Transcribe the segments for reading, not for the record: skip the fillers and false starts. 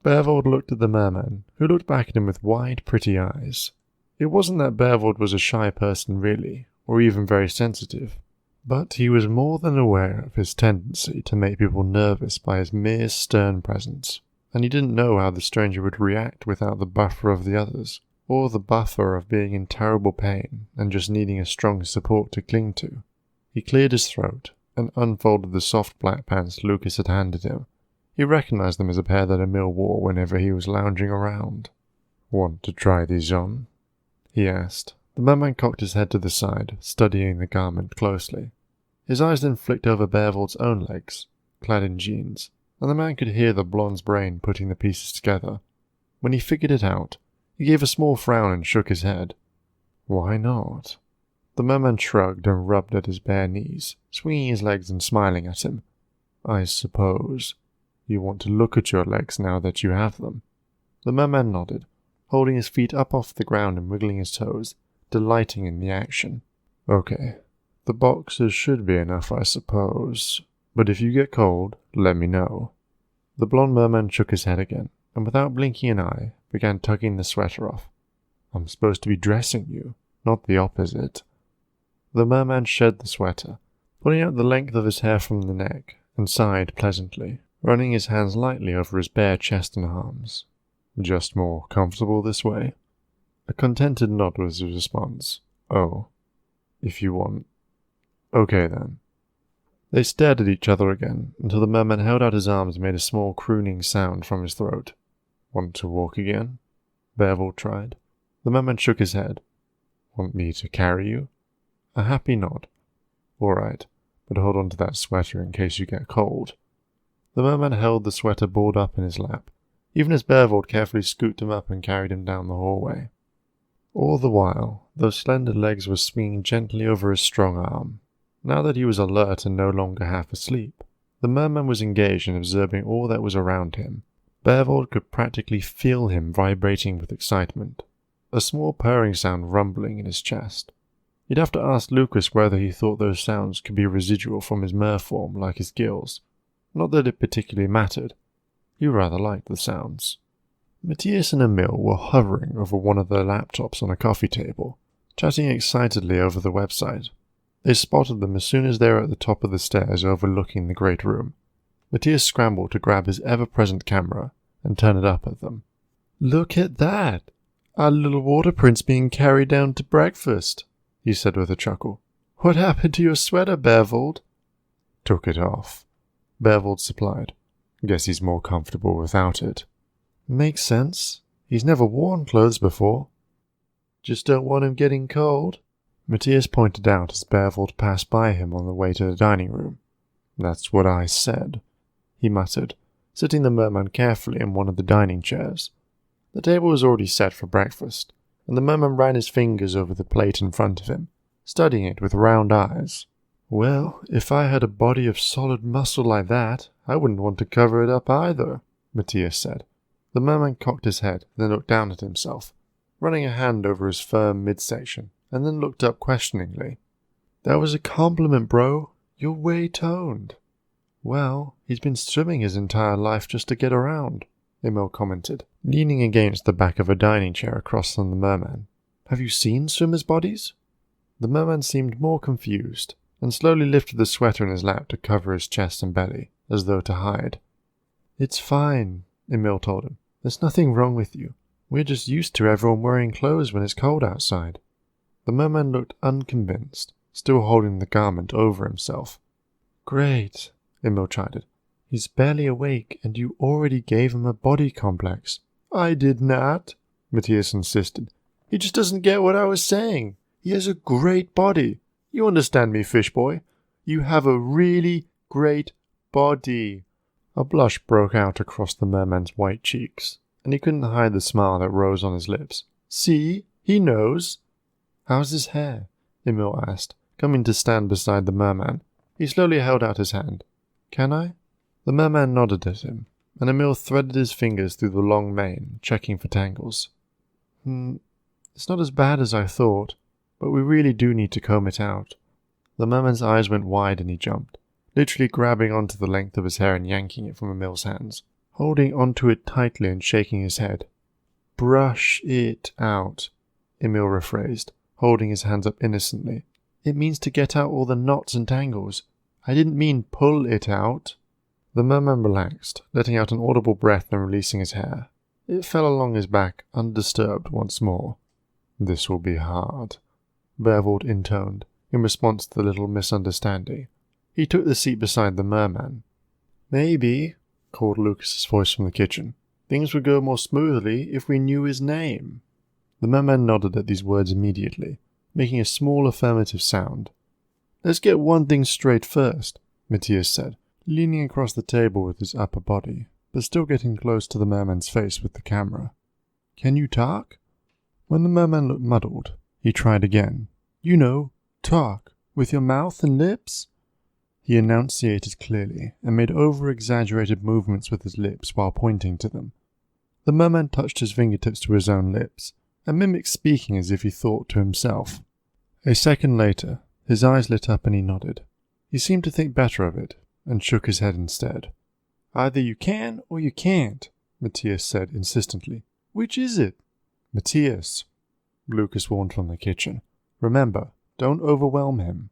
Bearvold looked at the merman, who looked back at him with wide, pretty eyes. It wasn't that Bearvold was a shy person really, or even very sensitive, but he was more than aware of his tendency to make people nervous by his mere stern presence, and he didn't know how the stranger would react without the buffer of the others, or the buffer of being in terrible pain and just needing a strong support to cling to. He cleared his throat and unfolded the soft black pants Lucas had handed him. He recognized them as a pair that Emil wore whenever he was lounging around. "Want to try these on?" he asked. The merman cocked his head to the side, studying the garment closely. His eyes then flicked over Bearvold's own legs, clad in jeans, and the man could hear the blonde's brain putting the pieces together. When he figured it out, he gave a small frown and shook his head. "Why not?" The merman shrugged and rubbed at his bare knees, swinging his legs and smiling at him. "I suppose you want to look at your legs now that you have them." The merman nodded, holding his feet up off the ground and wiggling his toes, delighting in the action. "Okay, the boxers should be enough, I suppose, but if you get cold, let me know." The blonde merman shook his head again, and without blinking an eye, began tugging the sweater off. "I'm supposed to be dressing you, not the opposite." The merman shed the sweater, pulling out the length of his hair from the neck, and sighed pleasantly, running his hands lightly over his bare chest and arms. "Just more comfortable this way?" A contented nod was his response. "Oh, if you want. Okay then." They stared at each other again, until the merman held out his arms and made a small crooning sound from his throat. "Want to walk again?" Bearvold tried. The merman shook his head. "Want me to carry you?" A happy nod. "All right, but hold on to that sweater in case you get cold." The merman held the sweater balled up in his lap, even as Bearvold carefully scooped him up and carried him down the hallway. All the while, those slender legs were swinging gently over his strong arm. Now that he was alert and no longer half asleep, the merman was engaged in observing all that was around him. Bearvold could practically feel him vibrating with excitement, a small purring sound rumbling in his chest. You'd have to ask Lucas whether he thought those sounds could be residual from his merform like his gills. Not that it particularly mattered. He rather liked the sounds. Matthias and Emil were hovering over one of their laptops on a coffee table, chatting excitedly over the website. They spotted them as soon as they were at the top of the stairs overlooking the great room. Matthias scrambled to grab his ever-present camera and turn it up at them. "Look at that! Our little water prince being carried down to breakfast," he said with a chuckle. "What happened to your sweater, Bearvold?" "Took it off," Bearvold supplied. "Guess he's more comfortable without it." "Makes sense. He's never worn clothes before." "Just don't want him getting cold," Matthias pointed out as Bearvold passed by him on the way to the dining room. "That's what I said," he muttered, sitting the merman carefully in one of the dining chairs. The table was already set for breakfast, and the merman ran his fingers over the plate in front of him, studying it with round eyes. "Well, if I had a body of solid muscle like that, I wouldn't want to cover it up either," Matthias said. The merman cocked his head, then looked down at himself, running a hand over his firm midsection, and then looked up questioningly. "That was a compliment, bro. You're way toned." "Well, he's been swimming his entire life just to get around," Emil commented, leaning against the back of a dining chair across from the merman. "Have you seen swimmers' bodies?" The merman seemed more confused, and slowly lifted the sweater in his lap to cover his chest and belly, as though to hide. "It's fine," Emil told him. "There's nothing wrong with you. We're just used to everyone wearing clothes when it's cold outside." The merman looked unconvinced, still holding the garment over himself. "Great," Emil chided. "He's barely awake, and you already gave him a body complex." "I did not," Matthias insisted. "He just doesn't get what I was saying. He has a great body. You understand me, fish boy? You have a really great body." A blush broke out across the merman's white cheeks, and he couldn't hide the smile that rose on his lips. "See? He knows." "How's his hair?" Emil asked, coming to stand beside the merman. He slowly held out his hand. "Can I?" The merman nodded at him, and Emil threaded his fingers through the long mane, checking for tangles. It's not as bad as I thought, but we really do need to comb it out." The merman's eyes went wide and he jumped, literally grabbing onto the length of his hair and yanking it from Emil's hands. holding onto it tightly and shaking his head. Brush it out, Emil rephrased, holding his hands up innocently. It means to get out all the knots and tangles. I didn't mean pull it out. The merman relaxed, letting out an audible breath and releasing his hair. It fell along his back, undisturbed once more. This will be hard, Bervold intoned, in response to the little misunderstanding. He took the seat beside the merman. Maybe, called Lucas's voice from the kitchen, things would go more smoothly if we knew his name. The merman nodded at these words immediately, making a small affirmative sound. Let's get one thing straight first, Matthias said, leaning across the table with his upper body, but still getting close to the merman's face with the camera. Can you talk? When the merman looked muddled, he tried again. You know, talk, with your mouth and lips? He enunciated clearly, and made over-exaggerated movements with his lips while pointing to them. The merman touched his fingertips to his own lips, and mimicked speaking as if he thought to himself. A second later, his eyes lit up and he nodded. He seemed to think better of it, and shook his head instead. Either you can or you can't, Matthias said insistently. Which is it? Matthias, Lucas warned from the kitchen. Remember, don't overwhelm him.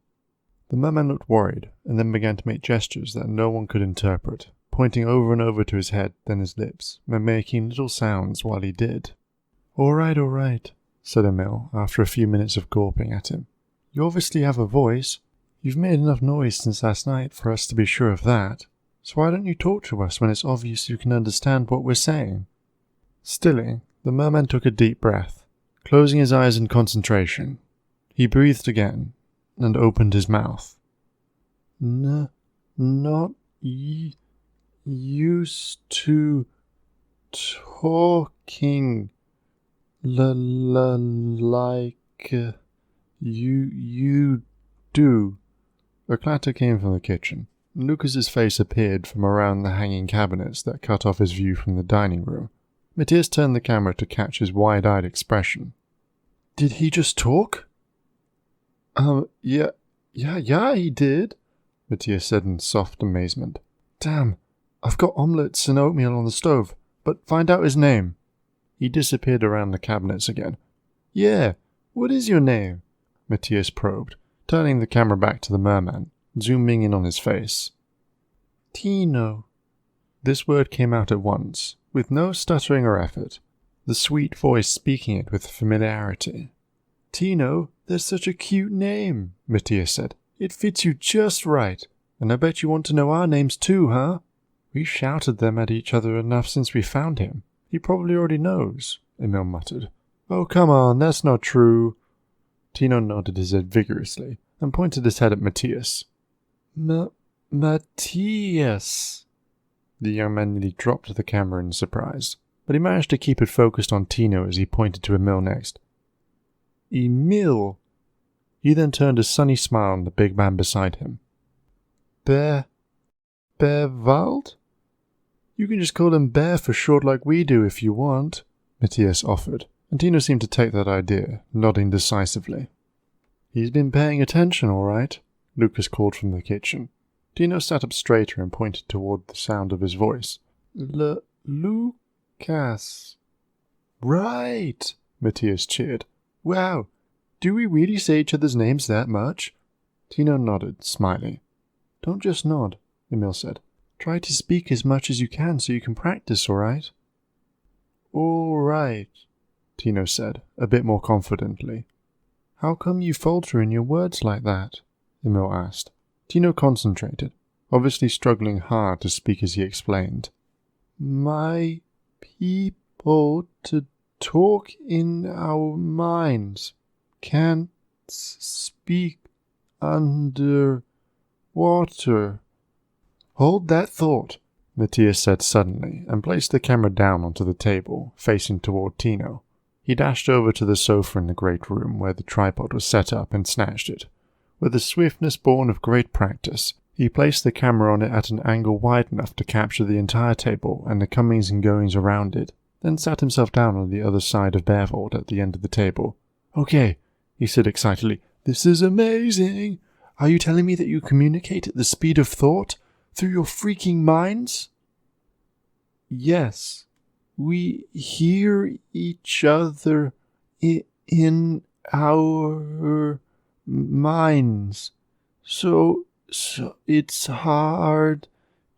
The merman looked worried, and then began to make gestures that no one could interpret, pointing over and over to his head, then his lips, and making little sounds while he did. All right, said Emil, after a few minutes of gawping at him. You obviously have a voice. You've made enough noise since last night for us to be sure of that. So why don't you talk to us when it's obvious you can understand what we're saying? Stilling, the merman took a deep breath, closing his eyes in concentration. He breathed again, and opened his mouth. Not used to talking like you do. A clatter came from the kitchen. Lucas's face appeared from around the hanging cabinets that cut off his view from the dining room. Matthias turned the camera to catch his wide-eyed expression. Did he just talk? Yeah, he did, Matthias said in soft amazement. Damn, I've got omelettes and oatmeal on the stove, but find out his name. He disappeared around the cabinets again. Yeah, what is your name? Matthias probed, turning the camera back to the merman, zooming in on his face. Tino. This word came out at once, with no stuttering or effort, the sweet voice speaking it with familiarity. Tino, that's such a cute name, Matthias said. It fits you just right, and I bet you want to know our names too, huh? We shouted them at each other enough since we found him. He probably already knows, Emil muttered. Oh, come on, that's not true. Tino nodded his head vigorously and pointed his head at Matthias. Matthias. The young man nearly dropped the camera in surprise, but he managed to keep it focused on Tino as he pointed to Emil next. Emil. He then turned a sunny smile on the big man beside him. Berwald? You can just call him Bear for short like we do if you want, Matthias offered, and Tino seemed to take that idea, nodding decisively. He's been paying attention, all right, Lucas called from the kitchen. Tino sat up straighter and pointed toward the sound of his voice. Lucas. Right, Matthias cheered. Wow, do we really say each other's names that much? Tino nodded, smiling. Don't just nod, Emil said. Try to speak as much as you can so you can practice, all right? All right, Tino said, a bit more confidently. How come you falter in your words like that? Emil asked. Tino concentrated, obviously struggling hard to speak as he explained. My people to talk in our minds can't speak under water. Hold that thought, Matthias said suddenly, and placed the camera down onto the table, facing toward Tino. He dashed over to the sofa in the great room where the tripod was set up and snatched it. With a swiftness born of great practice, he placed the camera on it at an angle wide enough to capture the entire table and the comings and goings around it, then sat himself down on the other side of Bervold at the end of the table. Okay, he said excitedly, this is amazing! Are you telling me that you communicate at the speed of thought? Through your freaking minds? Yes, we hear each other in our minds, so it's hard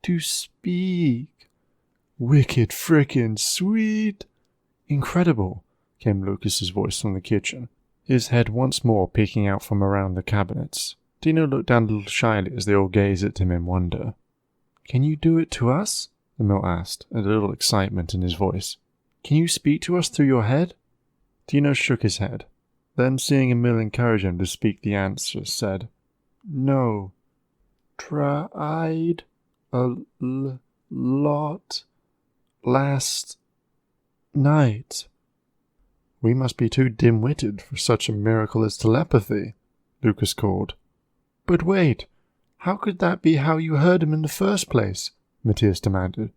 to speak. Wicked frickin' sweet. Incredible, came Lucas's voice from the kitchen, his head once more peeking out from around the cabinets. Tino looked down a little shyly as they all gazed at him in wonder. Can you do it to us? Emil asked, a little excitement in his voice. Can you speak to us through your head? Tino shook his head. Then, seeing Emil encourage him to speak the answer, said, No. Tried a lot last night. We must be too dim-witted for such a miracle as telepathy, Lucas called. But wait, how could that be how you heard him in the first place? Matthias demanded.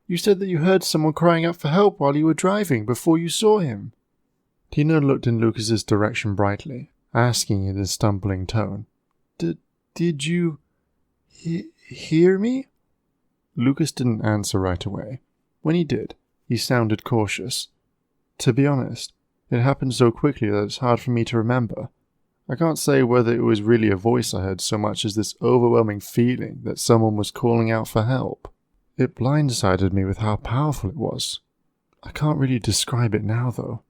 You said that you heard someone crying out for help while you were driving before you saw him. Tino looked in Lucas's direction brightly, asking in a stumbling tone, Did you hear me? Lucas didn't answer right away. When he did, he sounded cautious. To be honest, it happened so quickly that it's hard for me to remember. I can't say whether it was really a voice I heard so much as this overwhelming feeling that someone was calling out for help. It blindsided me with how powerful it was. I can't really describe it now, though.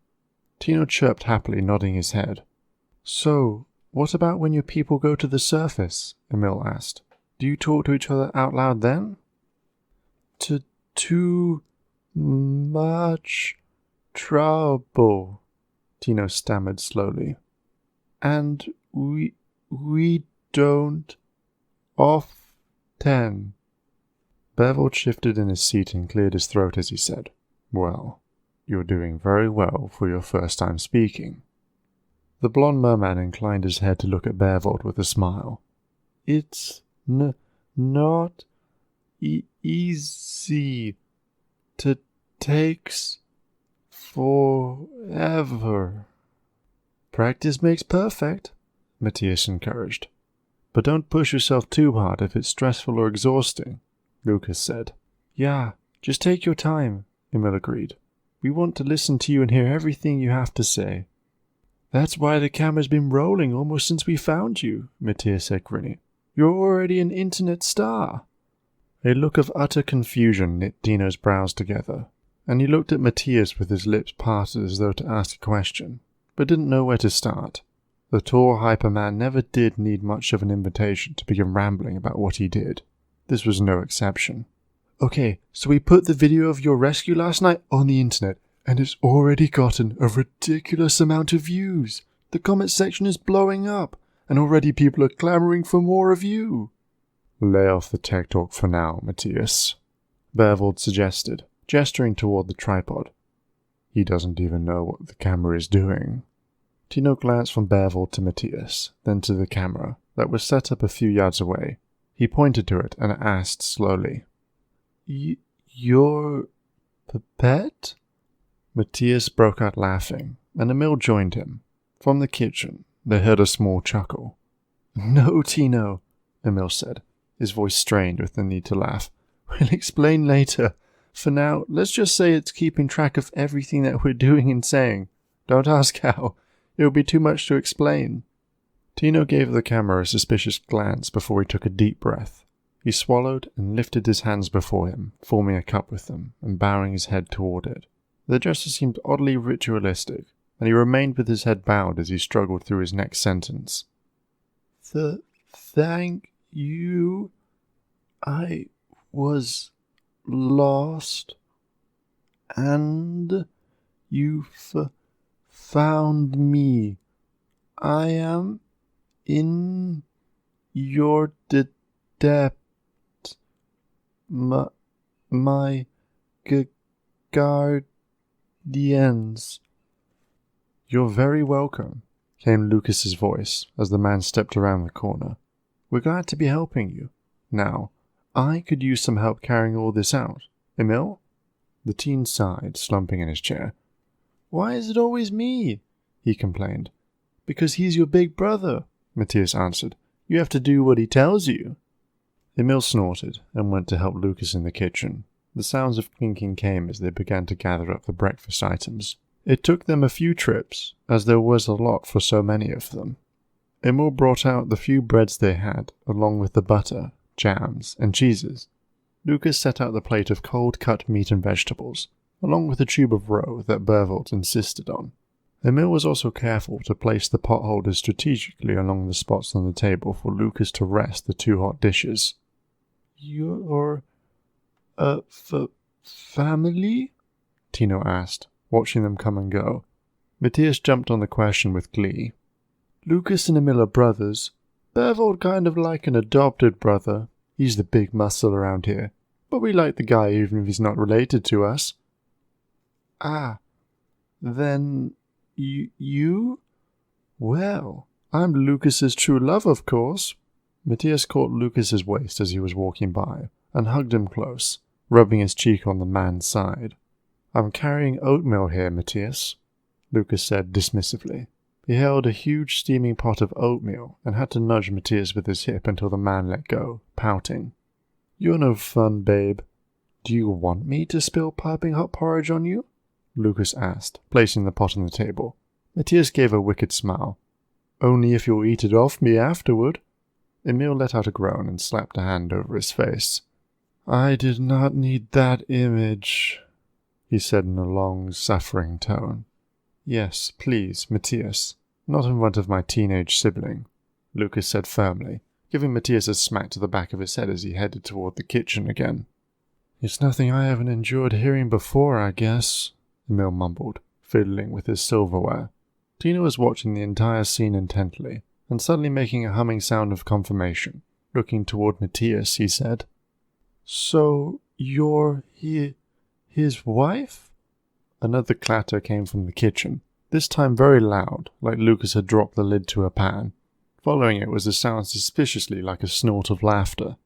Tino chirped happily, nodding his head. So, what about when your people go to the surface? Emil asked. Do you talk to each other out loud then? Too much trouble, Tino stammered slowly. And we don't often. Bervold shifted in his seat and cleared his throat as he said, Well, you're doing very well for your first time speaking. The blonde merman inclined his head to look at Bervold with a smile. It's not easy. Takes forever. Practice makes perfect, Matthias encouraged. But don't push yourself too hard if it's stressful or exhausting, Lucas said. Yeah, just take your time, Emil agreed. We want to listen to you and hear everything you have to say. That's why the camera's been rolling almost since we found you, Matthias said, grinning. You're already an internet star. A look of utter confusion knit Tino's brows together, and he looked at Matthias with his lips parted as though to ask a question, but didn't know where to start. The tall hyperman never did need much of an invitation to begin rambling about what he did. This was no exception. Okay, so we put the video of your rescue last night on the internet, and it's already gotten a ridiculous amount of views. The comment section is blowing up, and already people are clamoring for more of you. Lay off the tech talk for now, Matthias, Bervold suggested, gesturing toward the tripod. He doesn't even know what the camera is doing. Tino glanced from Bervold to Matthias, then to the camera, that was set up a few yards away. He pointed to it and asked slowly, Your pet? Matthias broke out laughing, and Emil joined him. From the kitchen, they heard a small chuckle. No, Tino, Emil said, his voice strained with the need to laugh. We'll explain later. For now, let's just say it's keeping track of everything that we're doing and saying. Don't ask how. It would be too much to explain. Tino gave the camera a suspicious glance before he took a deep breath. He swallowed and lifted his hands before him, forming a cup with them, and bowing his head toward it. The gesture seemed oddly ritualistic, and he remained with his head bowed as he struggled through his next sentence. Thank you. I was lost, and you found me. I am in your depth. My guardians. You're very welcome, came Lucas's voice as the man stepped around the corner. We're glad to be helping you. Now, I could use some help carrying all this out. Emil? The teen sighed, slumping in his chair. Why is it always me? He complained. Because he's your big brother, Matthias answered. You have to do what he tells you. Emil snorted and went to help Lucas in the kitchen. The sounds of clinking came as they began to gather up the breakfast items. It took them a few trips, as there was a lot for so many of them. Emil brought out the few breads they had, along with the butter, jams, and cheeses. Lucas set out the plate of cold-cut meat and vegetables, along with a tube of roe that Bervold insisted on. Emil was also careful to place the potholders strategically along the spots on the table for Lucas to rest the 2 hot dishes. "You're family?" Tino asked, watching them come and go. Matthias jumped on the question with glee. "Lucas and Emil are brothers. Bervold kind of like an adopted brother. He's the big muscle around here, but we like the guy even if he's not related to us." "Ah, then you? Well, I'm Lucas's true love, of course." Matthias caught Lucas's waist as he was walking by, and hugged him close, rubbing his cheek on the man's side. "I'm carrying oatmeal here, Matthias," Lucas said dismissively. He held a huge steaming pot of oatmeal and had to nudge Matthias with his hip until the man let go, pouting. "You're no fun, babe. Do you want me to spill piping hot porridge on you?" Lucas asked, placing the pot on the table. Matthias gave a wicked smile. "Only if you'll eat it off me afterward." Emil let out a groan and slapped a hand over his face. "I did not need that image," he said in a long, suffering tone. "Yes, please, Matthias. Not in front of my teenage sibling," Lucas said firmly, giving Matthias a smack to the back of his head as he headed toward the kitchen again. "It's nothing I haven't endured hearing before, I guess," Emil mumbled, fiddling with his silverware. Tina was watching the entire scene intently, and suddenly making a humming sound of confirmation. Looking toward Matthias, he said, "So, you're his wife?" Another clatter came from the kitchen, this time very loud, like Lucas had dropped the lid to a pan. Following it was a sound suspiciously like a snort of laughter.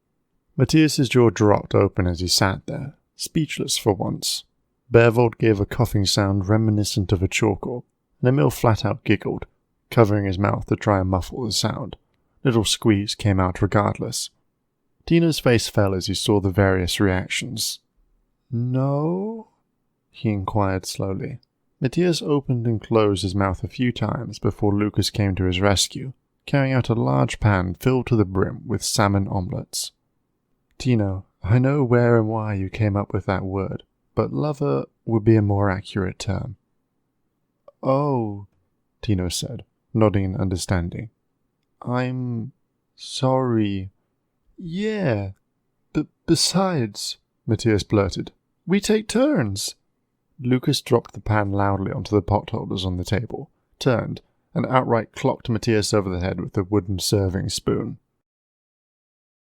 Matthias's jaw dropped open as he sat there, speechless for once. Bervold gave a coughing sound reminiscent of a chortle, and Emil flat-out giggled, covering his mouth to try and muffle the sound. Little squeaks came out regardless. Tino's face fell as he saw the various reactions. "No?" he inquired slowly. Matthias opened and closed his mouth a few times before Lucas came to his rescue, carrying out a large pan filled to the brim with salmon omelettes. "Tino, I know where and why you came up with that word, but lover would be a more accurate term." "Oh," Tino said, nodding in understanding. "I'm sorry." "Yeah, besides," Matthias blurted, "we take turns." Lucas dropped the pan loudly onto the potholders on the table, turned, and outright clocked Matthias over the head with a wooden serving spoon.